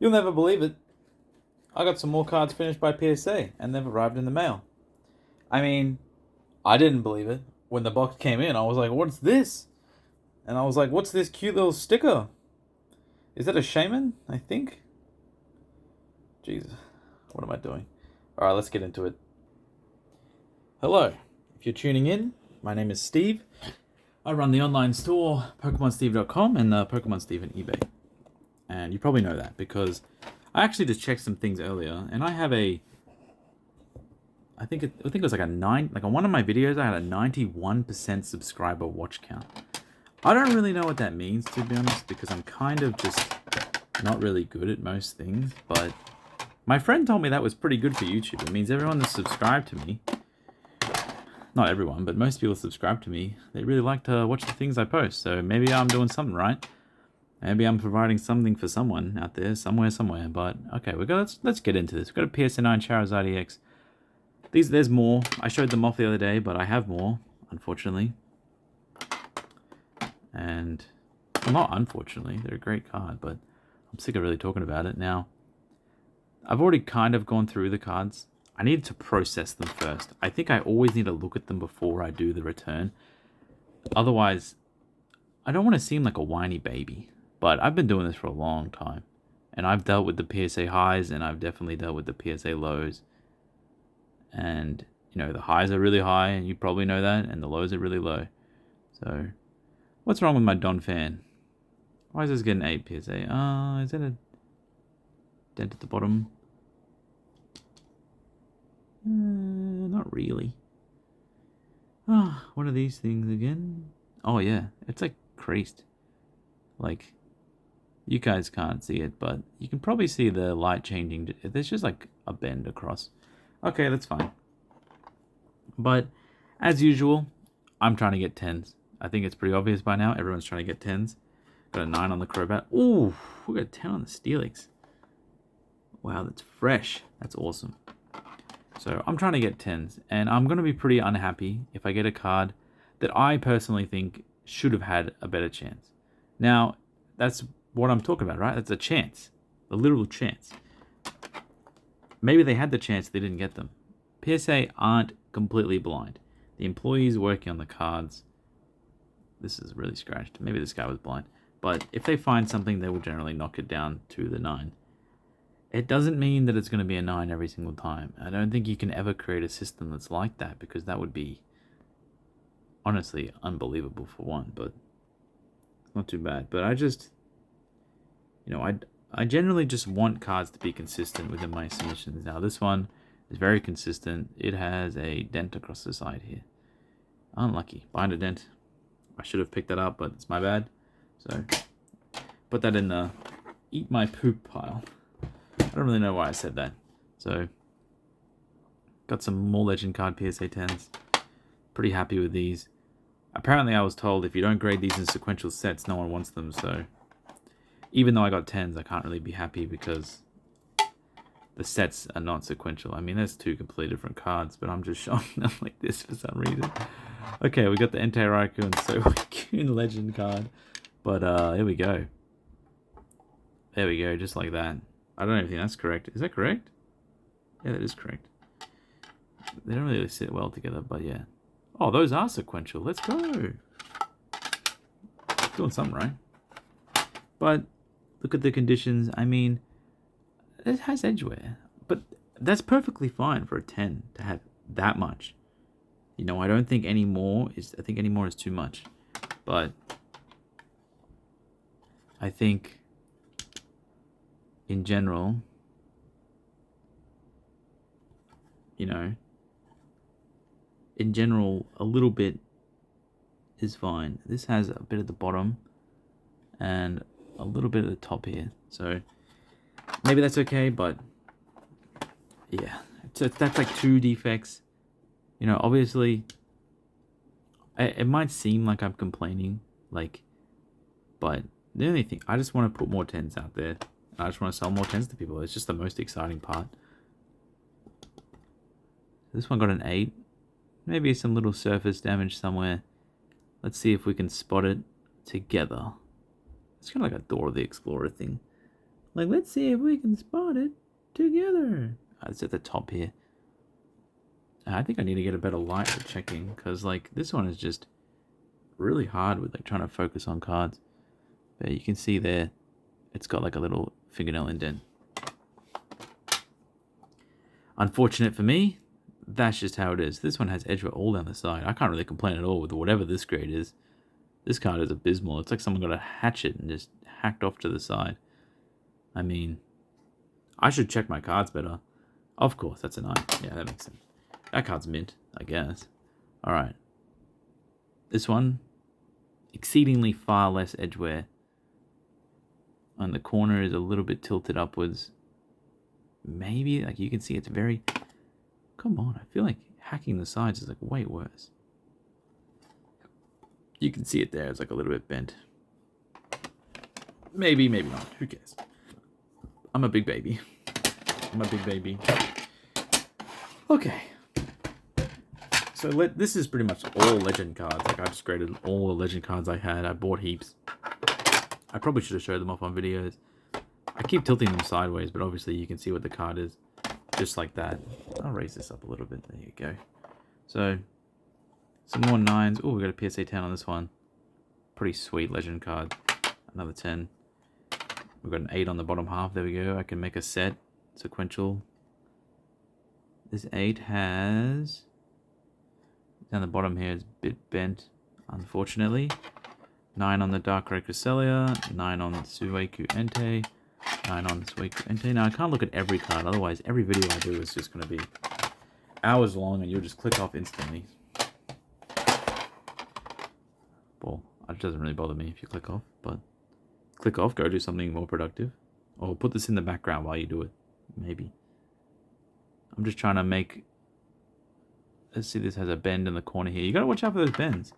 You'll never believe it. I got some more cards finished by PSA and they've arrived in the mail. I mean, I didn't believe it. When the box came in, I was like, what's this? And I was like, what's this cute little sticker? Is that a shaman? I think. Jesus, what am I doing? Alright, let's get into it. Hello. If you're tuning in, my name is Steve. I run the online store, PokemonSteve.com, and PokemonSteve on eBay. And you probably know that because I actually just checked some things earlier, and I have I think it was like on one of my videos I had a 91% subscriber watch count. I don't really know what that means, to be honest, because I'm kind of just not really good at most things, but my friend told me that was pretty good for YouTube. It means everyone that's subscribed to me, not everyone, but most people subscribe to me, they really like to watch the things I post, so maybe I'm doing something right. Maybe I'm providing something for someone out there, somewhere, but okay, let's get into this. We've got a PSA 9 Charizard EX. There's more. I showed them off the other day, but I have more, unfortunately. And, well, not unfortunately, they're a great card, but I'm sick of really talking about it. Now, I've already kind of gone through the cards. I need to process them first. I think I always need to look at them before I do the return. Otherwise, I don't want to seem like a whiny baby. But I've been doing this for a long time. And I've dealt with the PSA highs, and I've definitely dealt with the PSA lows. And, you know, the highs are really high, and you probably know that, and the lows are really low. So, what's wrong with my Don fan? Why is this getting 8 PSA? Is that a dent at the bottom? Not really. What are these things again? Oh, yeah. It's like creased. Like, you guys can't see it, but you can probably see the light changing. There's just like a bend across. Okay, that's fine. But, as usual, I'm trying to get 10s. I think it's pretty obvious by now. Everyone's trying to get 10s. Got a 9 on the Crobat. Ooh, we got a 10 on the Steelix. Wow, that's fresh. That's awesome. So, I'm trying to get 10s. And I'm going to be pretty unhappy if I get a card that I personally think should have had a better chance. Now, that's what I'm talking about, right? That's a chance. A literal chance. Maybe they had the chance, they didn't get them. PSA aren't completely blind. The employees working on the cards, this is really scratched. Maybe this guy was blind. But if they find something, they will generally knock it down to the 9. It doesn't mean that it's going to be a 9 every single time. I don't think you can ever create a system that's like that, because that would be honestly unbelievable for one, but it's not too bad. But I just, you know, I generally just want cards to be consistent within my submissions. Now this one is very consistent. It has a dent across the side here. Unlucky. Binder dent. I should have picked that up, but it's my bad. So put that in the eat my poop pile. I don't really know why I said that. So got some more legend card PSA 10s. Pretty happy with these. Apparently I was told if you don't grade these in sequential sets, no one wants them, so even though I got 10s, I can't really be happy because the sets are not sequential. I mean, there's 2 completely different cards, but I'm just showing them like this for some reason. Okay, we got the Entei Raikou and Sohei legend card. But here we go. There we go, just like that. I don't even think that's correct. Is that correct? Yeah, that is correct. They don't really sit well together, but yeah. Oh, those are sequential. Let's go. Doing something right. But look at the conditions. I mean, it has edgeware. But that's perfectly fine for a 10 to have that much. You know, I don't think any more is... I think any more is too much. But I think in general, you know, in general, a little bit is fine. This has a bit at the bottom and a little bit at the top here. So maybe that's okay, but yeah. So that's like 2 defects. You know, obviously, it might seem like I'm complaining, like, but the only thing, I just want to put more 10s out there. I just want to sell more 10s to people. It's just the most exciting part. This one got an 8. Maybe some little surface damage somewhere. Let's see if we can spot it together. It's kind of like a Dora the Explorer thing. Like, let's see if we can spot it together. It's at the top here. I think I need to get a better light for checking, because, like, this one is just really hard with, like, trying to focus on cards. But you can see there, it's got, like, a little fingernail indent. Unfortunate for me, that's just how it is. This one has edge all down the side. I can't really complain at all with whatever this grade is. This card is abysmal. It's like someone got a hatchet and just hacked off to the side. I mean, I should check my cards better. Of course, that's a 9. Yeah, that makes sense. That card's mint, I guess. Alright. This one, exceedingly far less edge wear. And the corner is a little bit tilted upwards. Maybe, like, you can see it's very... Come on, I feel like hacking the sides is, like, way worse. You can see it there. It's, like, a little bit bent. Maybe, maybe not. Who cares? I'm a big baby. I'm a big baby. Okay. So this is pretty much all legend cards. Like, I just graded all the legend cards I had. I bought heaps. I probably should have showed them off on videos. I keep tilting them sideways, but obviously you can see what the card is. Just like that. I'll raise this up a little bit. There you go. So, some more 9s. Oh, we got a PSA 10 on this one. Pretty sweet legend card. Another 10. We've got an 8 on the bottom half. There we go. I can make a set. Sequential. This 8 has... Down the bottom here is a bit bent, unfortunately. 9 on the Darkrai Cresselia. 9 on Suiku Entei. 9 on Suiku Entei. Now, I can't look at every card. Otherwise, every video I do is just going to be hours long and you'll just click off instantly. Well, it doesn't really bother me if you click off, but click off, go do something more productive. Or put this in the background while you do it. Maybe. I'm just trying to make... Let's see, this has a bend in the corner here. You gotta watch out for those bends.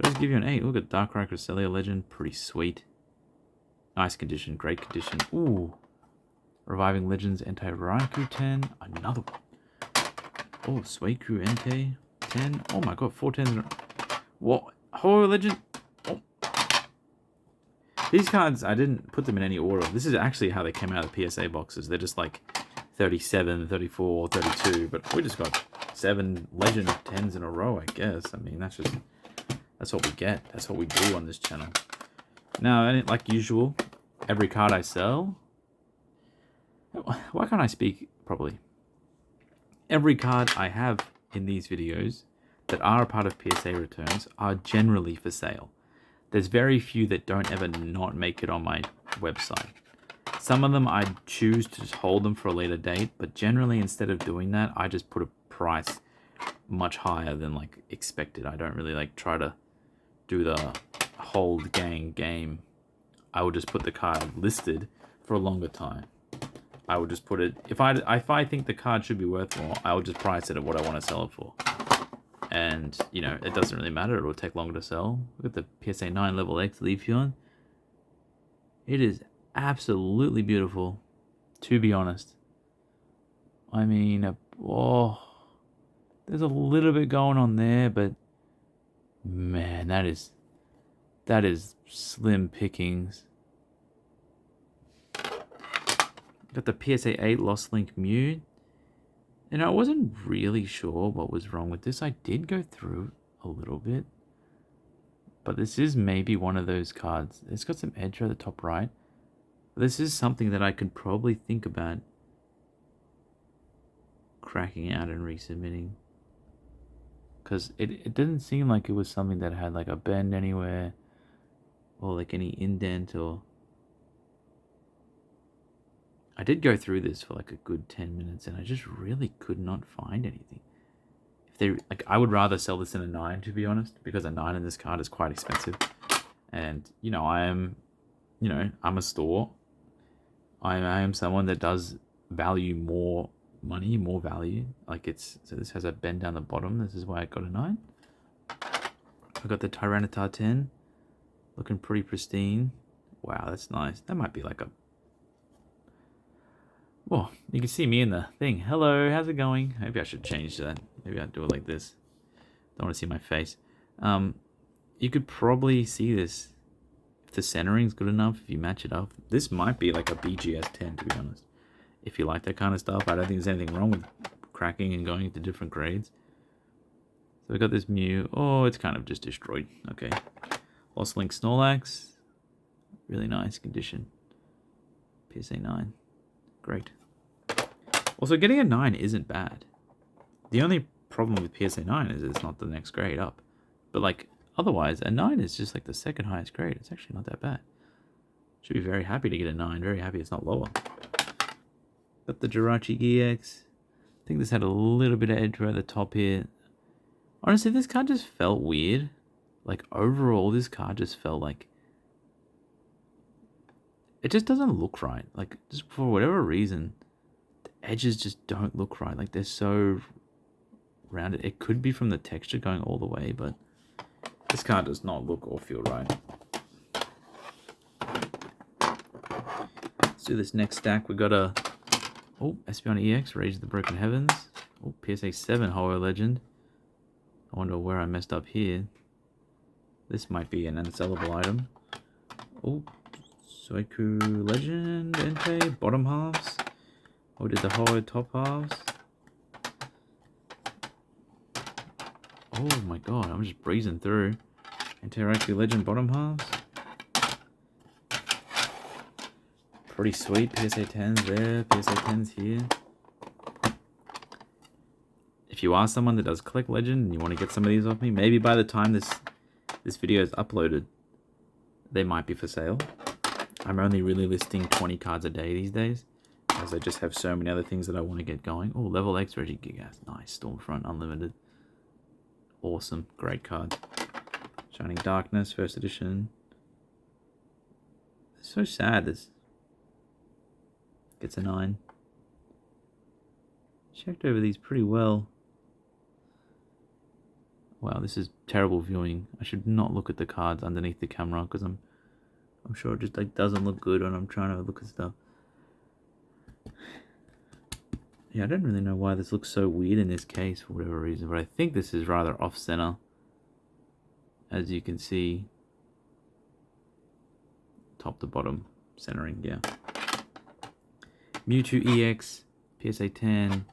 Does give you an 8. Look at Darkrai Cresselia Legend. Pretty sweet. Nice condition. Great condition. Ooh. Reviving Legends Entei Raikou 10. Another one. Oh, Suiku Entei 10. Oh my god, 4 10s in a... What? Horror Legend? Oh. These cards, I didn't put them in any order. This is actually how they came out of the PSA boxes. They're just like 37, 34, 32. But we just got 7 Legend 10s in a row, I guess. I mean, that's what we get. That's what we do on this channel. Now, like usual, every card I sell... Why can't I speak properly? Every card I have in these videos that are a part of PSA returns are generally for sale. There's very few that don't ever not make it on my website. Some of them I choose to just hold them for a later date, but generally instead of doing that, I just put a price much higher than like expected. I don't really like try to do the hold gang game. I would just put the card listed for a longer time. I would just put it, if I think the card should be worth more, I would just price it at what I want to sell it for. And, you know, it doesn't really matter. It will take longer to sell. Look at the PSA 9 level X Leafeon. It is absolutely beautiful, to be honest. I mean, there's a little bit going on there, but man, that is slim pickings. Got the PSA 8 Lost Link Mew. And I wasn't really sure what was wrong with this. I did go through a little bit. But this is maybe one of those cards. It's got some edge at the top right. This is something that I could probably think about cracking out and resubmitting. Because it didn't seem like it was something that had like a bend anywhere. Or like any indent or... I did go through this for like a good 10 minutes and I just really could not find anything. If they like, I would rather sell this in a 9, to be honest, because a 9 in this card is quite expensive. And, you know, I'm a store. I am someone that does value more money, more value. Like so this has a bend down the bottom. This is why I got a 9. I got the Tyranitar 10. Looking pretty pristine. Wow, that's nice. That might be like a... Well, you can see me in the thing. Hello, how's it going? Maybe I should change that. Maybe I'll do it like this. Don't want to see my face. You could probably see this. If the centering's good enough, if you match it up, this might be like a BGS 10, to be honest. If you like that kind of stuff, I don't think there's anything wrong with cracking and going into different grades. So we got this Mew. Oh, it's kind of just destroyed. Okay. Lost Link Snorlax. Really nice condition. PSA 9. Great. Also, getting a 9 isn't bad. The only problem with PSA 9 is it's not the next grade up. But like, otherwise, a 9 is just like the second highest grade. It's actually not that bad. Should be very happy to get a 9. Very happy it's not lower. Got the Jirachi EX. I think this had a little bit of edge right at the top here. Honestly, this card just felt weird. Like, overall, this card just felt like... It just doesn't look right. Like, just for whatever reason, the edges just don't look right. Like, they're so rounded. It could be from the texture going all the way, but this card does not look or feel right. Let's do this next stack. We got a... Oh, Espeon EX, Rage of the Broken Heavens. Oh, PSA 7 Holo Legend. I wonder where I messed up here. This might be an unsellable item. Oh, Soiku Legend, Entei, bottom halves. Oh, did the Holo top halves. Oh my god, I'm just breezing through. Entei Raikou Legend, bottom halves. Pretty sweet, PSA 10s there, PSA 10s here. If you are someone that does collect Legend and you want to get some of these off me, maybe by the time this video is uploaded, they might be for sale. I'm only really listing 20 cards a day these days, as I just have so many other things that I want to get going. Oh, level X Regigigas, nice. Stormfront Unlimited. Awesome, great card. Shining Darkness, first edition. It's so sad, this gets a 9. Checked over these pretty well. Wow, this is terrible viewing. I should not look at the cards underneath the camera because I'm sure it just like doesn't look good when I'm trying to look at stuff. Yeah, I don't really know why this looks so weird in this case for whatever reason, but I think this is rather off-center. As you can see, top to bottom centering, yeah. Mewtwo EX, PSA 10,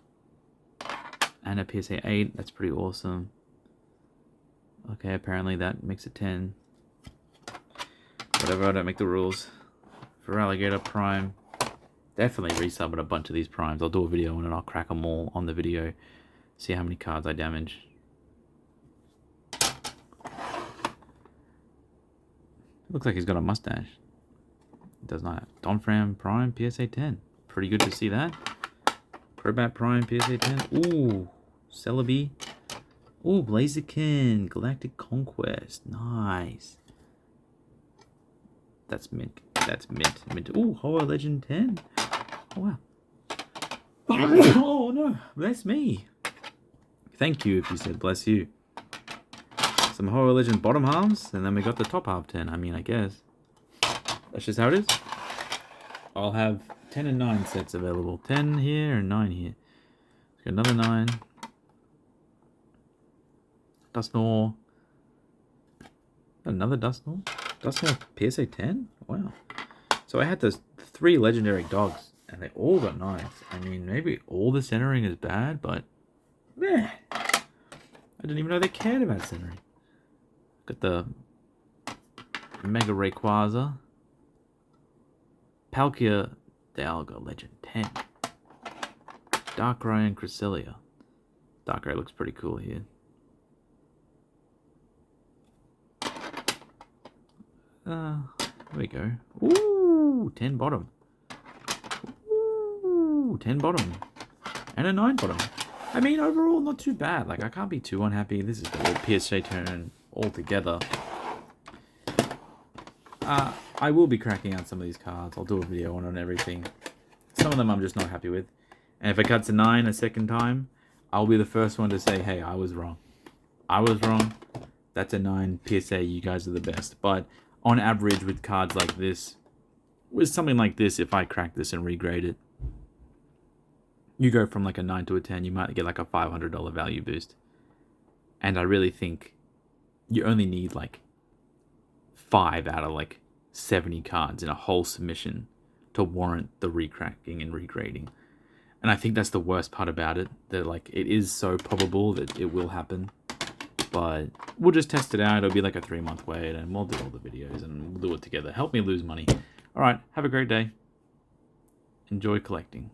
and a PSA 8. That's pretty awesome. Okay, apparently that makes it 10. Whatever, I don't make the rules. For Alligator Prime, definitely resubbing a bunch of these primes. I'll do a video on it, I'll crack them all on the video. See how many cards I damage. Looks like he's got a mustache. It does not. Donphan Prime, PSA 10. Pretty good to see that. Crobat Prime, PSA 10. Ooh, Celebi. Ooh, Blaziken, Galactic Conquest. Nice. That's mint. That's mint. Mint. Ooh, Holo Legend 10. Oh, wow. Oh, no. Bless me. Thank you if you said bless you. Some Holo Legend bottom halves, and then we got the top half 10. I mean, I guess. That's just how it is. I'll have 10 and 9 sets available. 10 here and 9 here. Got another 9. Dusknoir. Another Dusknoir? Dusknoir PSA 10? Wow. So I had those 3 legendary dogs, and they all got 9s. I mean, maybe all the centering is bad, but... meh. I didn't even know they cared about centering. Got the Mega Rayquaza. Palkia Dialga Legend 10. Darkrai and Cresselia. Darkrai looks pretty cool here. There we go. Ooh, 10 bottom. Ooh, 10 bottom. And a 9 bottom. I mean, overall, not too bad. Like, I can't be too unhappy. This is the whole PSA turn altogether. I will be cracking out some of these cards. I'll do a video on everything. Some of them I'm just not happy with. And if it cuts a 9 a second time, I'll be the first one to say, hey, I was wrong. I was wrong. That's a 9 PSA. You guys are the best. But on average, with cards like this, with something like this, if I crack this and regrade it, you go from like a 9 to a 10, you might get like a $500 value boost. And I really think you only need like 5 out of like 70 cards in a whole submission to warrant the recracking and regrading. And I think that's the worst part about it, that like it is so probable that it will happen. But we'll just test it out. It'll be like a 3-month wait, and we'll do all the videos and we'll do it together. Help me lose money. All right, have a great day. Enjoy collecting.